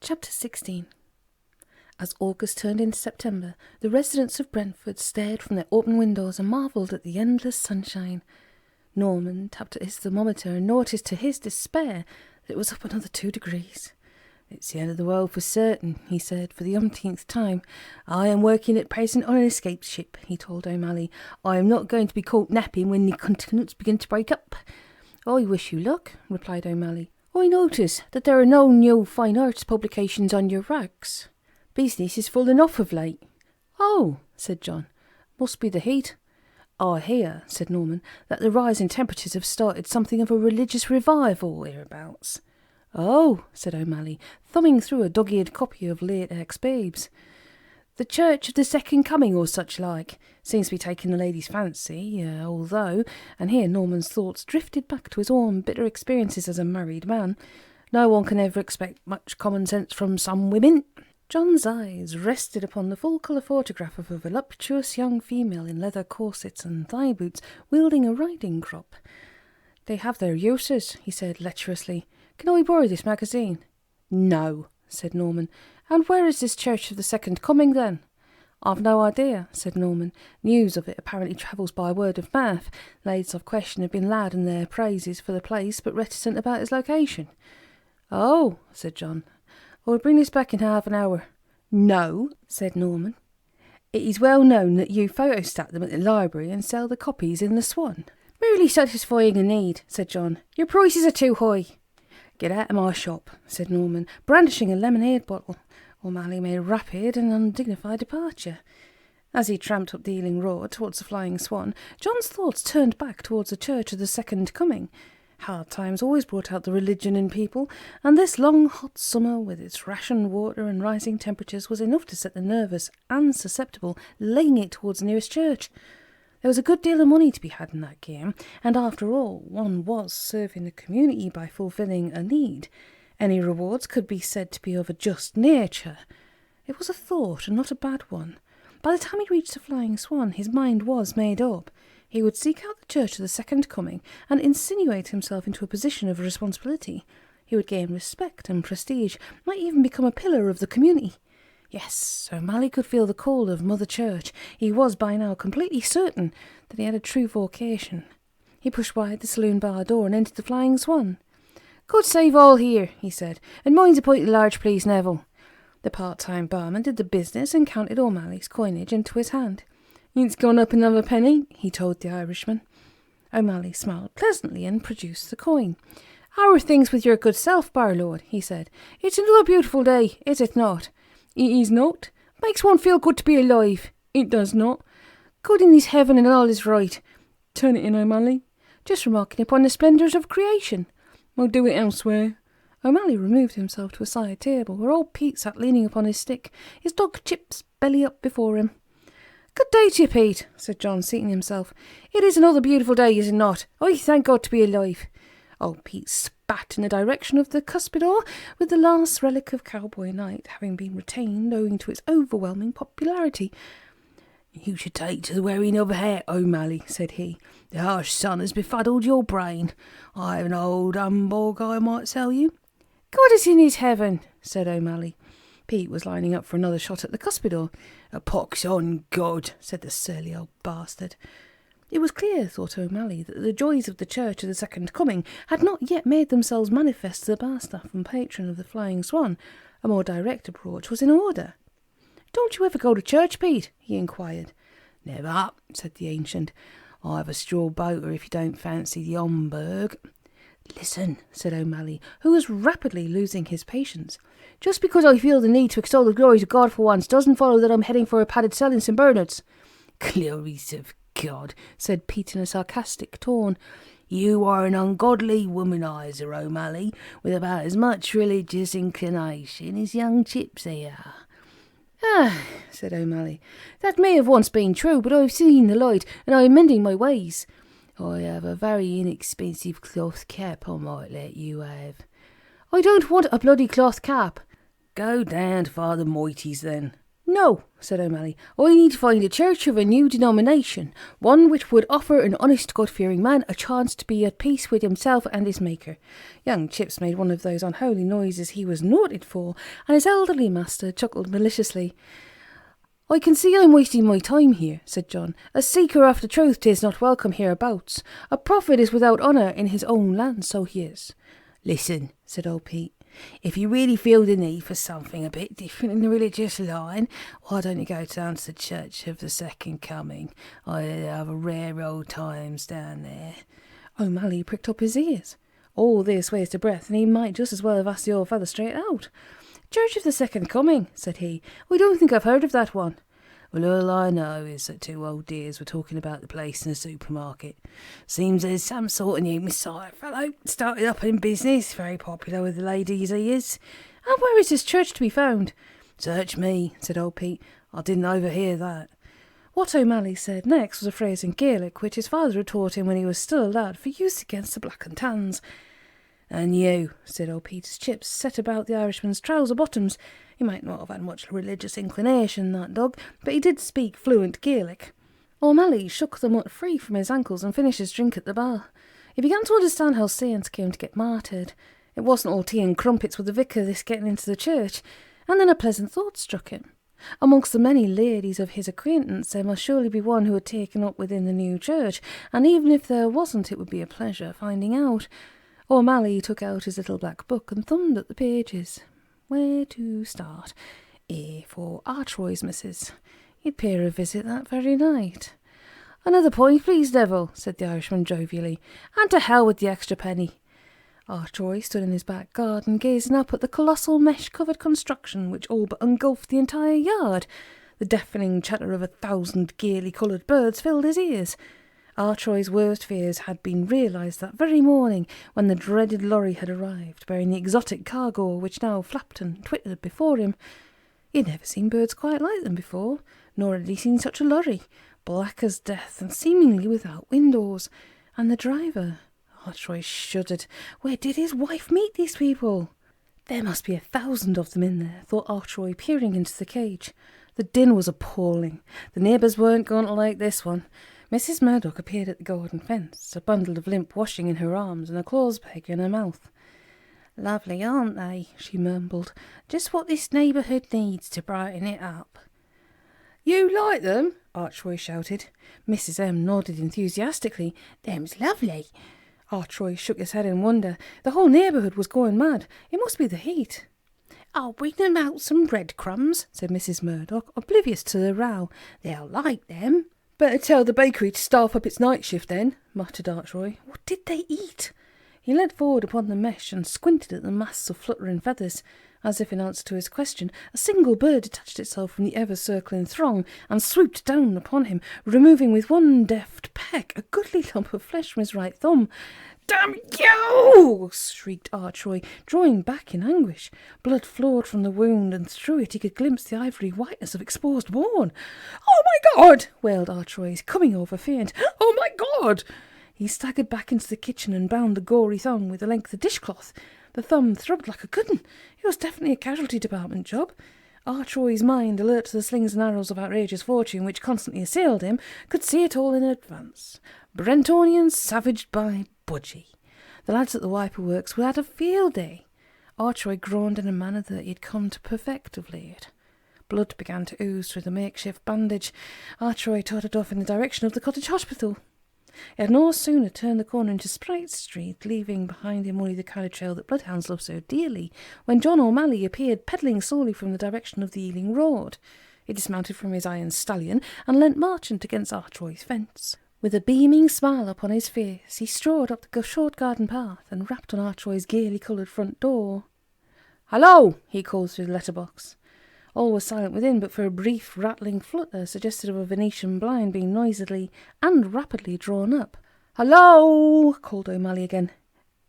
Chapter 16. As August turned into September, the residents of Brentford stared from their open windows and marvelled at the endless sunshine. Norman tapped at his thermometer and noticed to his despair that it was up another 2 degrees. "It's the end of the world for certain," he said, for the umpteenth time. "I am working at present on an escape ship," he told OMalley. "I am not going to be caught napping when the continents begin to break up." "I wish you luck," replied OMalley. "I notice that there are no new fine arts publications on your racks. Business is full enough of late." "Oh," said John, "must be the heat." "I hear," said Norman, "that the rise in temperatures have started something of a religious revival hereabouts." "Oh," said OMalley, thumbing through a dog-eared copy of Latex Babes. "The Church of the Second Coming or such like. Seems to be taking the lady's fancy, although," and here Norman's thoughts drifted back to his own bitter experiences as a married man, "no one can ever expect much common sense from some women." John's eyes rested upon the full-colour photograph of a voluptuous young female in leather corsets and thigh boots, wielding a riding crop. "They have their uses," he said lecherously. "Can I borrow this magazine?" "No," said Norman. "And where is this Church of the Second Coming, then?" "I've no idea," said Norman. "News of it apparently travels by word of mouth. Ladies of question have been loud in their praises for the place, but reticent about its location." "Oh," said John. "I'll bring this back in half an hour." "No," said Norman. "It is well known that you photostat them at the library and sell the copies in the Swan." "Merely satisfying a need," said John. "Your prices are too high." "Get out of my shop," said Norman, brandishing a lemonade bottle. OMalley made a rapid and undignified departure. As he tramped up the Ealing Road towards the Flying Swan, John's thoughts turned back towards the Church of the Second Coming. Hard times always brought out the religion in people, and this long hot summer with its rationed water and rising temperatures was enough to set the nervous and susceptible laying it towards the nearest church. There was a good deal of money to be had in that game, and after all, one was serving the community by fulfilling a need. Any rewards could be said to be of a just nature. It was a thought, and not a bad one. By the time he reached the Flying Swan, his mind was made up. He would seek out the Church of the Second Coming and insinuate himself into a position of responsibility. He would gain respect and prestige, might even become a pillar of the community. Yes, OMalley could feel the call of Mother Church. He was by now completely certain that he had a true vocation. He pushed wide the saloon bar door and entered the Flying Swan. "Good save all here," he said, "and mind a pint of large, please, Neville." The part-time barman did the business and counted OMalley's coinage into his hand. "It's gone up another penny," he told the Irishman. OMalley smiled pleasantly and produced the coin. "How are things with your good self, Barlord?" he said. "It's another beautiful day, is it not?" "It is not. Makes one feel good to be alive." "It does not. God in his heaven and all is right." "Turn it in, OMalley." "Just remarking upon the splendours of creation." "I'll do it elsewhere." OMalley removed himself to a side table, where old Pete sat leaning upon his stick, his dog Chips belly up before him. "Good day to you, Pete," said John, seating himself. "It is another beautiful day, is it not? I thank God to be alive." Old Pete spat in the direction of the cuspidor, with the last relic of cowboy night having been retained owing to its overwhelming popularity. "You should take to the wearing of a hat, OMalley," said he. "The harsh sun has befuddled your brain. I have an old humbug I might sell you." "God is in his heaven," said OMalley. Pete was lining up for another shot at the cuspidor. "A pox on God," said the surly old bastard. It was clear, thought OMalley, that the joys of the Church of the Second Coming had not yet made themselves manifest to the bar staff and patron of the Flying Swan. A more direct approach was in order. "Don't you ever go to church, Pete?" he inquired. "Never," said the ancient. "I have a straw boater if you don't fancy the Homburg." "Listen," said OMalley, who was rapidly losing his patience. "Just because I feel the need to extol the glories of God for once doesn't follow that I'm heading for a padded cell in St. Bernard's." "Glories of God," said Pete in a sarcastic tone. "You are an ungodly womanizer, OMalley, with about as much religious inclination as young Chips here." "Ah," said OMalley, "that may have once been true, but I've seen the light, and I am mending my ways." "I have a very inexpensive cloth cap I might let you have." "I don't want a bloody cloth cap." "Go down to Father Moity's then." No, said O'Malley. I need to find a church of a new denomination, one which would offer an honest God-fearing man a chance to be at peace with himself and his Maker. Young Chips made one of those unholy noises he was noted for, and his elderly master chuckled maliciously. I can see I'm wasting my time here, said John. A seeker after truth 'tis not welcome hereabouts. A prophet is without honour in his own land, so he is. Listen, said old Pete. If you really feel the need for something a bit different in the religious line, why don't you go down to the Church of the Second Coming? I have a rare old times down there. O'Malley pricked up his ears. All this waste of breath, and he might just as well have asked the old fellow straight out. Church of the Second Coming, said he. I don't think I've heard of that one. Well, all I know is that two old dears were talking about the place in the supermarket. Seems there's some sort of new Messiah fellow started up in business, very popular with the ladies he is. And where is this church to be found? Search me, said old Pete. I didn't overhear that. What O'Malley said next was a phrase in Gaelic which his father had taught him when he was still a lad for use against the Black and Tans. And you, said old Peter's Chips, set about the Irishman's trouser bottoms. He might not have had much religious inclination, that dog, but he did speak fluent Gaelic. O'Malley shook the mutt free from his ankles and finished his drink at the bar. He began to understand how saints came to get martyred. It wasn't all tea and crumpets with the vicar, this getting into the church. And then a pleasant thought struck him. Amongst the many ladies of his acquaintance there must surely be one who had taken up within the new church, and even if there wasn't, it would be a pleasure finding out. O'Malley took out his little black book and thumbed at the pages. Where to start? A for Archroy's missus. He'd pay her a visit that very night. Another point, please, devil, said the Irishman jovially. And to hell with the extra penny. Archroy stood in his back garden, gazing up at the colossal mesh-covered construction which all but engulfed the entire yard. The deafening chatter of 1,000 gaily-coloured birds filled his ears. Archroy's worst fears had been realised that very morning when the dreaded lorry had arrived, bearing the exotic cargo which now flapped and twittered before him. He had never seen birds quite like them before, nor had he seen such a lorry, black as death and seemingly without windows. And the driver... Archroy shuddered. Where did his wife meet these people? There must be 1,000 of them in there, thought Archroy, peering into the cage. The din was appalling. The neighbours weren't going to like this one. Mrs. Murdoch appeared at the garden fence, a bundle of limp washing in her arms and a clothes peg in her mouth. Lovely, aren't they? She mumbled. Just what this neighbourhood needs to brighten it up. You like them? Archroy shouted. Mrs. M nodded enthusiastically. Them's lovely. Archroy shook his head in wonder. The whole neighbourhood was going mad. It must be the heat. I'll bring them out some breadcrumbs, said Mrs. Murdoch, oblivious to the row. They'll like them. Better tell the bakery to staff up its night shift then, muttered Archroy. What did they eat? He leant forward upon the mesh and squinted at the mass of fluttering feathers. As if in answer to his question, a single bird detached itself from the ever-circling throng and swooped down upon him, removing with one deft peck a goodly lump of flesh from his right thumb. "Damn you!" shrieked Archroy, drawing back in anguish. Blood flowed from the wound, and through it he could glimpse the ivory whiteness of exposed bone. "Oh, my God!" wailed Archroy, coming over faint. "Oh, my God!" He staggered back into the kitchen and bound the gory thumb with a length of dishcloth. The thumb throbbed like a good 'un. It was definitely a casualty department job. Archroy's mind, alert to the slings and arrows of outrageous fortune which constantly assailed him, could see it all in advance. Brentonians savaged by Budgie. The lads at the wiper works were at a field day. Archroy groaned in a manner that he had come to perfect of late. Blood began to ooze through the makeshift bandage. Archroy tottered off in the direction of the cottage hospital. He had no sooner turned the corner into Sprite Street, leaving behind him only the kind of trail that bloodhounds love so dearly, when John O'Malley appeared pedalling slowly from the direction of the Ealing Road. He dismounted from his iron stallion and leant marchant against Archroy's fence. With a beaming smile upon his face, he strode up the short garden path and rapped on Archroy's gaily-coloured front door. "Hello!" he called through the letterbox. All was silent within, but for a brief rattling flutter suggestive of a Venetian blind being noisily and rapidly drawn up. "Hello!" called O'Malley again.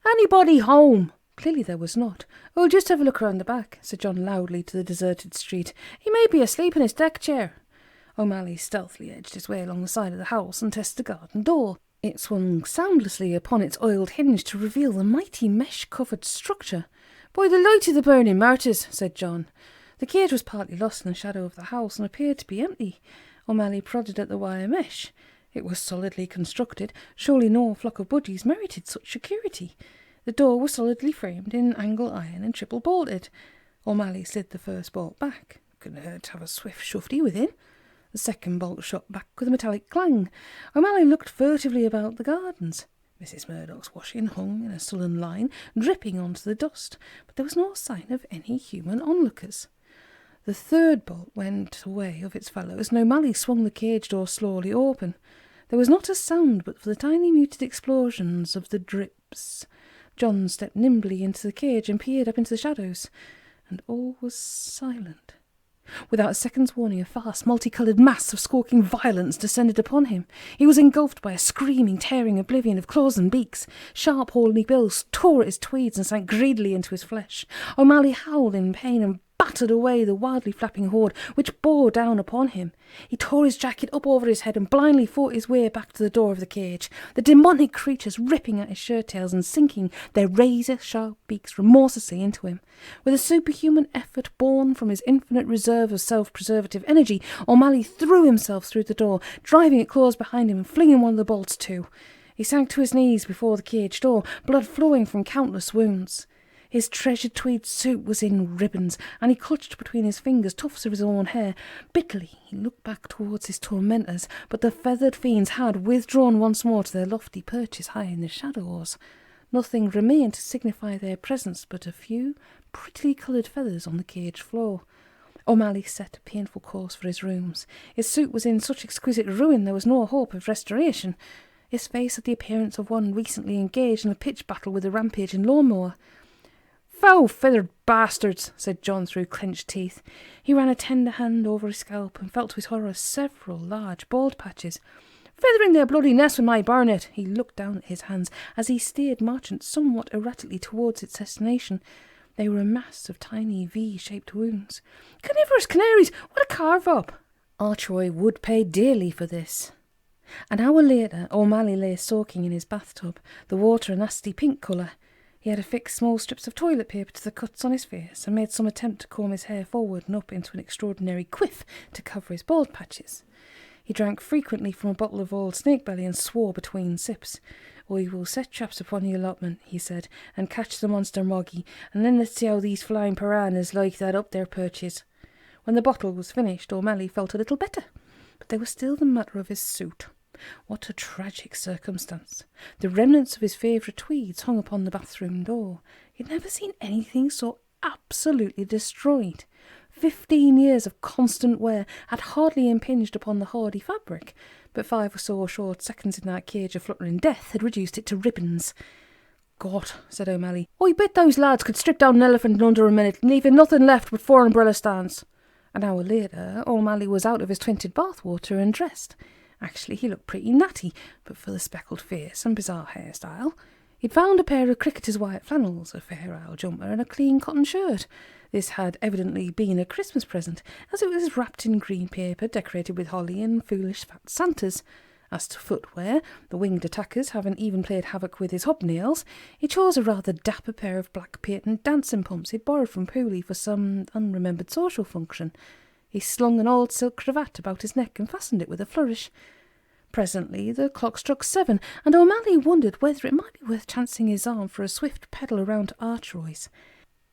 "Anybody home?" Clearly there was not. "We'll just have a look round the back," said John loudly to the deserted street. "He may be asleep in his deck chair." O'Malley stealthily edged his way along the side of the house and tested the garden door. It swung soundlessly upon its oiled hinge to reveal the mighty mesh-covered structure. "By the light of the burning martyrs," said John. The cage was partly lost in the shadow of the house and appeared to be empty. OMalley prodded at the wire mesh. It was solidly constructed. Surely no flock of budgies merited such security. The door was solidly framed in angle iron and triple bolted. OMalley slid the first bolt back. Couldn't hurt to have a swift shufty within. The second bolt shot back with a metallic clang. OMalley looked furtively about the gardens. Mrs. Murdoch's washing hung in a sullen line, dripping onto the dust, but there was no sign of any human onlookers. The third bolt went away of its fellows, and OMalley swung the cage door slowly open. There was not a sound but for the tiny muted explosions of the drips. John stepped nimbly into the cage and peered up into the shadows, and all was silent. Without a second's warning, a vast, multicoloured mass of squawking violence descended upon him. He was engulfed by a screaming, tearing oblivion of claws and beaks. Sharp, horny bills tore at his tweeds and sank greedily into his flesh. OMalley howled in pain and battered away the wildly flapping horde which bore down upon him. He tore his jacket up over his head and blindly fought his way back to the door of the cage, the demonic creatures ripping at his shirt tails and sinking their razor-sharp beaks remorselessly into him. With a superhuman effort born from his infinite reserve of self-preservative energy, OMalley threw himself through the door, driving it closed behind him and flinging one of the bolts to. He sank to his knees before the cage door, blood flowing from countless wounds. His treasured tweed suit was in ribbons, and he clutched between his fingers tufts of his own hair. Bitterly he looked back towards his tormentors, but the feathered fiends had withdrawn once more to their lofty perches high in the shadows. Nothing remained to signify their presence but a few prettily coloured feathers on the cage floor. OMalley set a painful course for his rooms. His suit was in such exquisite ruin there was no hope of restoration. His face had the appearance of one recently engaged in a pitch battle with a rampaging lawnmower. "Foul-feathered bastards," said John through clenched teeth. He ran a tender hand over his scalp and felt to his horror several large bald patches. "Feathering their bloody nest with my bayonet." He looked down at his hands as he steered Marchant somewhat erratically towards its destination. They were a mass of tiny V-shaped wounds. "Carnivorous canaries! What a carve-up!" Archroy would pay dearly for this. An hour later, OMalley lay soaking in his bathtub, the water a nasty pink colour. He had affixed small strips of toilet paper to the cuts on his face and made some attempt to comb his hair forward and up into an extraordinary quiff to cover his bald patches. He drank frequently from a bottle of old snake belly and swore between sips. "We will set traps upon the allotment," he said, "and catch the monster moggy, and then let's see how these flying piranhas like that up their perches." When the bottle was finished, OMalley felt a little better, but there was still the matter of his suit. What a tragic circumstance. The remnants of his favourite tweeds hung upon the bathroom door. He had never seen anything so absolutely destroyed. 15 years of constant wear had hardly impinged upon the hardy fabric, but 5 or so short seconds in that cage of fluttering death had reduced it to ribbons. "God," said OMalley, "I bet those lads could strip down an elephant in under a minute, leaving nothing left but 4 umbrella stands." An hour later, OMalley was out of his tinted bathwater and dressed. Actually, he looked pretty natty, but for the speckled face and bizarre hairstyle. He'd found a pair of cricketer's white flannels, a fair owl jumper, and a clean cotton shirt. This had evidently been a Christmas present, as it was wrapped in green paper decorated with holly and foolish fat Santas. As to footwear, the winged attackers having even played havoc with his hobnails, he chose a rather dapper pair of black patent dancing pumps he'd borrowed from Pooley for some unremembered social function. He slung an old silk cravat about his neck and fastened it with a flourish. Presently the clock struck 7, and OMalley wondered whether it might be worth chancing his arm for a swift pedal around to Archroy's.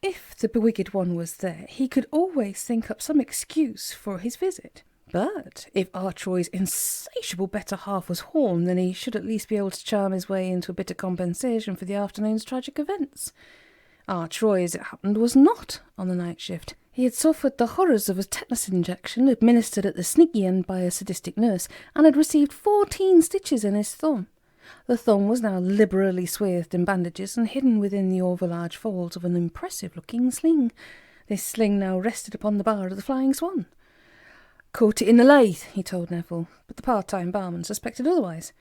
If the bewigged one was there, he could always think up some excuse for his visit. But if Archroy's insatiable better half was home, then he should at least be able to charm his way into a bit of compensation for the afternoon's tragic events. Archroy, as it happened, was not on the night shift. He had suffered the horrors of a tetanus injection administered at the sneaky end by a sadistic nurse, and had received 14 stitches in his thumb. The thumb was now liberally swathed in bandages and hidden within the overlarge folds of an impressive-looking sling. This sling now rested upon the bar of the Flying Swan. "Caught it in the lathe," he told Neville, but the part-time barman suspected otherwise.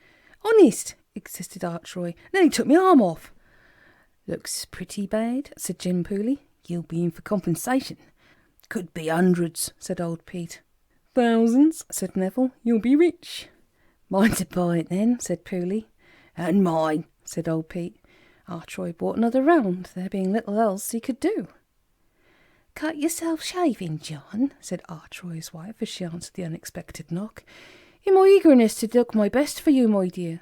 "Honest," insisted Archroy. "Then he took my arm off." "Looks pretty bad," said Jim Pooley. "You'll be in for compensation." "Could be hundreds," said old Pete. "Thousands," said Neville. "You'll be rich." "Mine to buy it then," said Pooley. "And mine," said old Pete. Archroy bought another round, there being little else he could do. "Cut yourself shaving, John?" said Archroy's wife as she answered the unexpected knock. "In my eagerness to look my best for you, my dear."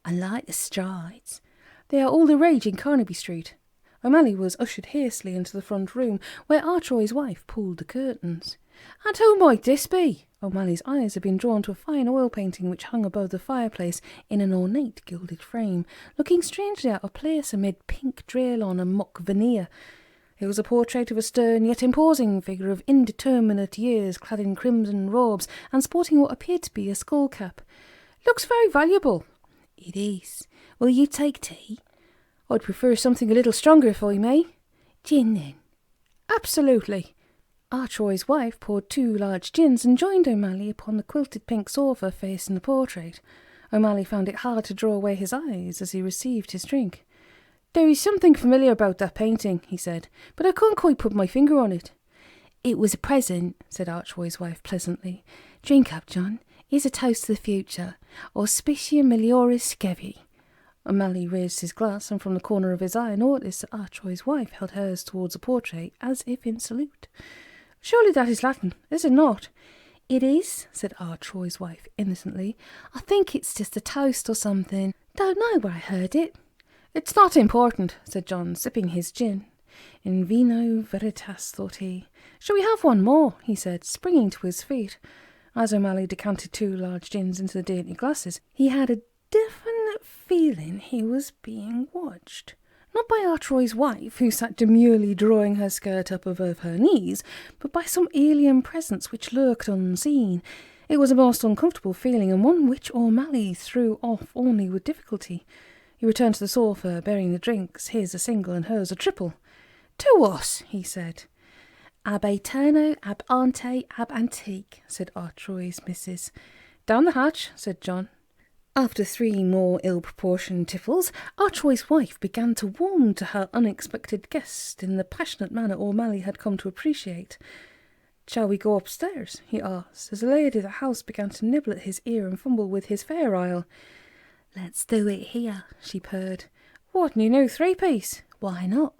"I like the strides." "They are all the rage in Carnaby Street." O'Malley was ushered hastily into the front room, where Archroy's wife pulled the curtains. "And who might this be?" O'Malley's eyes had been drawn to a fine oil painting which hung above the fireplace in an ornate gilded frame, looking strangely out of place amid pink draylon and mock veneer. It was a portrait of a stern yet imposing figure of indeterminate years, clad in crimson robes and sporting what appeared to be a skull cap. "Looks very valuable." "It is. Will you take tea?" "I'd prefer something a little stronger, if I may." "Gin, then?" "Absolutely." Archroy's wife poured 2 large gins and joined O'Malley upon the quilted pink sofa facing the portrait. O'Malley found it hard to draw away his eyes as he received his drink. "There is something familiar about that painting," he said, "but I couldn't quite put my finger on it." "It was a present," said Archroy's wife pleasantly. "Drink up, John. Here's a toast to the future. Auspicia melioris scevi." O'Malley raised his glass, and from the corner of his eye noticed that Archroy's wife held hers towards the portrait, as if in salute. "Surely that is Latin, is it not?" "It is," said Archroy's wife innocently. "I think it's just a toast or something. Don't know where I heard it." "It's not important," said John, sipping his gin. "In vino veritas," thought he. "Shall we have one more?" he said, springing to his feet. As O'Malley decanted 2 large gins into the dainty glasses, he had a definite feeling he was being watched. Not by Archroy's wife, who sat demurely drawing her skirt up above her knees, but by some alien presence which lurked unseen. It was a most uncomfortable feeling, and one which O'Malley threw off only with difficulty. He returned to the sofa, bearing the drinks, his a single and hers a triple. "To us," he said. "Ab aeterno, ab ante, ab antique," said Archroy's missus. "Down the hatch," said John. After 3 more ill-proportioned tiffles, Archroy's wife began to warm to her unexpected guest in the passionate manner O'Malley had come to appreciate. "Shall we go upstairs?" he asked, as the lady of the house began to nibble at his ear and fumble with his fair isle. "Let's do it here," she purred. "What, in your new 3-piece? Why not?"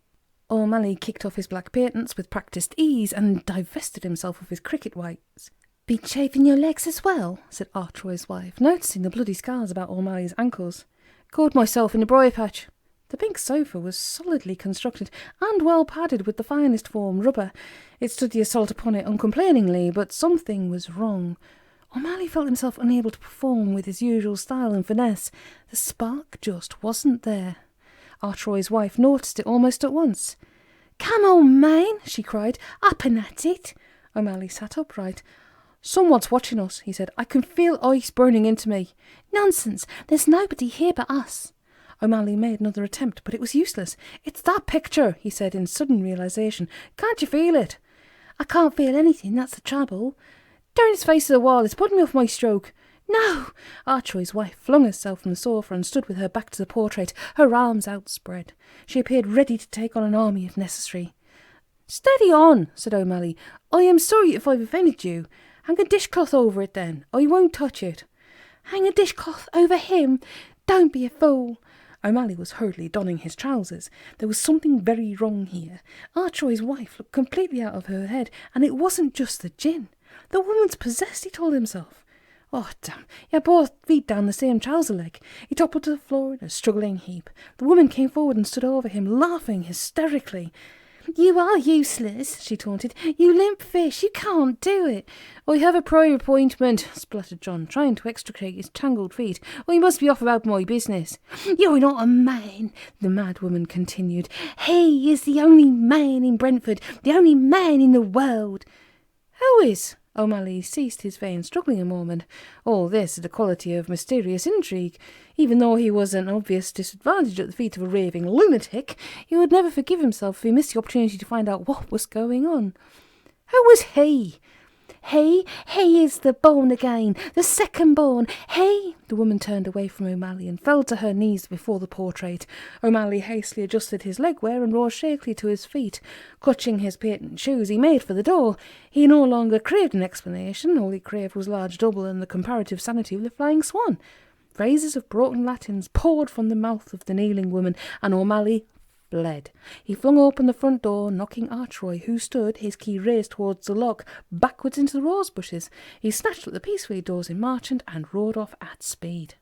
O'Malley kicked off his black patents with practised ease and divested himself of his cricket whites. "Been shaving your legs as well?" said Archroy's wife, noticing the bloody scars about O'Malley's ankles. "Caught myself in the briar patch." The pink sofa was solidly constructed and well padded with the finest form rubber. It stood the assault upon it uncomplainingly, but something was wrong. O'Malley felt himself unable to perform with his usual style and finesse. The spark just wasn't there. Archroy's wife noticed it almost at once. "Come on, man," she cried. "Up and at it." O'Malley sat upright. "Someone's watching us," he said. "I can feel ice burning into me." "Nonsense. There's nobody here but us." O'Malley made another attempt, but it was useless. "It's that picture," he said in sudden realisation. "Can't you feel it?" "I can't feel anything, that's the trouble." "Turn his face to the wall. It's putting me off my stroke." "No!" Archroy's wife flung herself from the sofa and stood with her back to the portrait, her arms outspread. She appeared ready to take on an army if necessary. "Steady on," said O'Malley. "I am sorry if I've offended you. Hang a dishcloth over it then. I won't touch it." "Hang a dishcloth over him? Don't be a fool." O'Malley was hurriedly donning his trousers. There was something very wrong here. Archroy's wife looked completely out of her head, and it wasn't just the gin. The woman's possessed, he told himself. "Oh, damn, he had both feet down the same trouser leg." He toppled to the floor in a struggling heap. The woman came forward and stood over him, laughing hysterically. "You are useless," she taunted. "You limp fish, you can't do it." "I have a prior appointment," spluttered John, trying to extricate his tangled feet. "I must be off about my business." "You're not a man," the mad woman continued. "He is the only man in Brentford, the only man in the world." "Who is?" O'Malley ceased his vain struggling a moment. All this had the quality of mysterious intrigue. Even though he was an obvious disadvantage at the feet of a raving lunatic, he would never forgive himself if he missed the opportunity to find out what was going on. "Who was he?" He is the born again, the second born. He." The woman turned away from O'Malley and fell to her knees before the portrait. O'Malley hastily adjusted his legwear and rose shakily to his feet. Clutching his patent shoes, he made for the door. He no longer craved an explanation. All he craved was large double and the comparative sanity of the flying swan. Phrases of broken Latins poured from the mouth of the kneeling woman, and O'Malley bled. He flung open the front door, knocking Archroy, who stood, his key raised towards the lock, backwards into the rose bushes. He snatched up the peacefully dozing merchant and rode off at speed.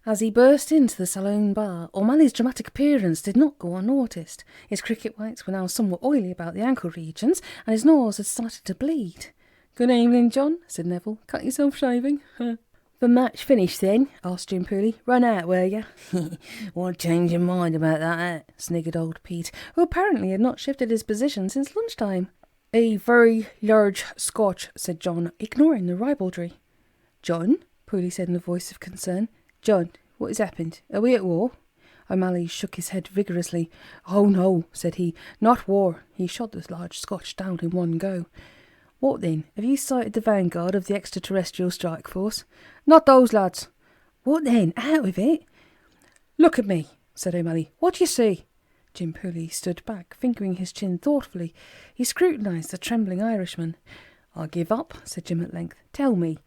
As he burst into the saloon bar, OMalley's dramatic appearance did not go unnoticed. His cricket whites were now somewhat oily about the ankle regions, and his nose had started to bleed. "Good evening, John," said Neville. "Cut yourself shaving?" "The match finished then?" asked Jim Pooley. "Run out, were you?" "What change your mind about that?" sniggered old Pete, who apparently had not shifted his position since lunchtime. "A very large Scotch," said John, ignoring the ribaldry. "John?" Pooley said in a voice of concern. "John, what has happened? Are we at war?" O'Malley shook his head vigorously. "Oh no," said he, "not war." He shot the large Scotch down in one go. "What then? Have you sighted the vanguard of the extraterrestrial strike force?" "Not those lads." "What then? Out with it." "Look at me," said O'Malley. "What do you see?" Jim Pooley stood back, fingering his chin thoughtfully. He scrutinised the trembling Irishman. "I give up," said Jim at length. "Tell me."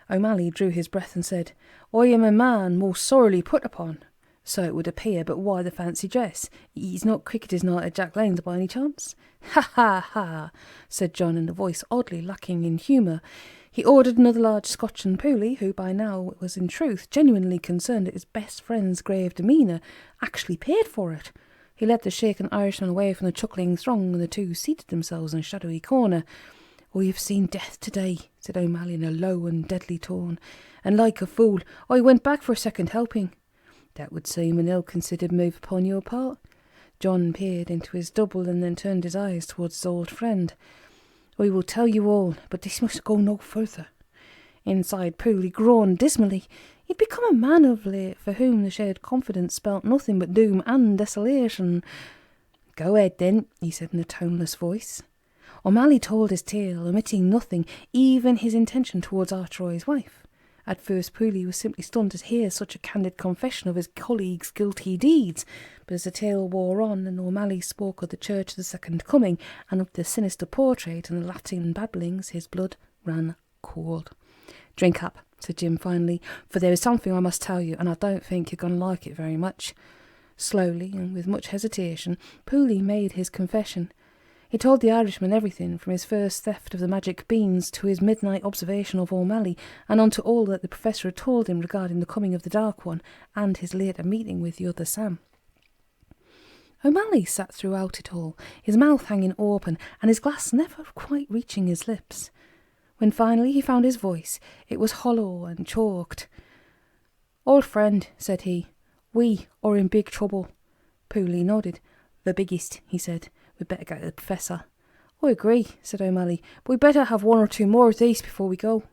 O'Malley drew his breath and said, "I am a man most sorely put upon." "So it would appear, but why the fancy dress? He's not cricketer's night at Jack Lane's by any chance?" "Ha, ha, ha," said John in a voice oddly lacking in humour. He ordered another large Scotch, and Pooley, who by now was in truth genuinely concerned at his best friend's grave demeanour, actually paid for it. He led the shaken Irishman away from the chuckling throng, and the two seated themselves in a shadowy corner. "I have seen death today," said O'Malley in a low and deadly tone, "and like a fool, I went back for a second helping." "That would seem an ill-considered move upon your part." John peered into his double and then turned his eyes towards his old friend. "I will tell you all, but this must go no further." Inside, Pooley groaned dismally. He'd become a man of late for whom the shared confidence spelt nothing but doom and desolation. "Go ahead, then," he said in a toneless voice. O'Malley told his tale, omitting nothing, even his intention towards Archroy's wife. At first Pooley was simply stunned to hear such a candid confession of his colleague's guilty deeds, but as the tale wore on and O'Malley spoke of the Church of the Second Coming and of the sinister portrait and the Latin babblings, his blood ran cold. "Drink up," said Jim finally, "for there is something I must tell you, and I don't think you're going to like it very much." Slowly and with much hesitation, Pooley made his confession. He told the Irishman everything, from his first theft of the magic beans to his midnight observation of OMalley, and on to all that the professor had told him regarding the coming of the Dark One and his later meeting with the other Sam. O'Malley sat throughout it all, his mouth hanging open and his glass never quite reaching his lips. When finally he found his voice, it was hollow and choked. "Old friend," said he, "we are in big trouble." Pooley nodded. "The biggest," he said. "We'd better go to the professor." "I agree," said O'Malley, "but we'd better have one or two more of these before we go."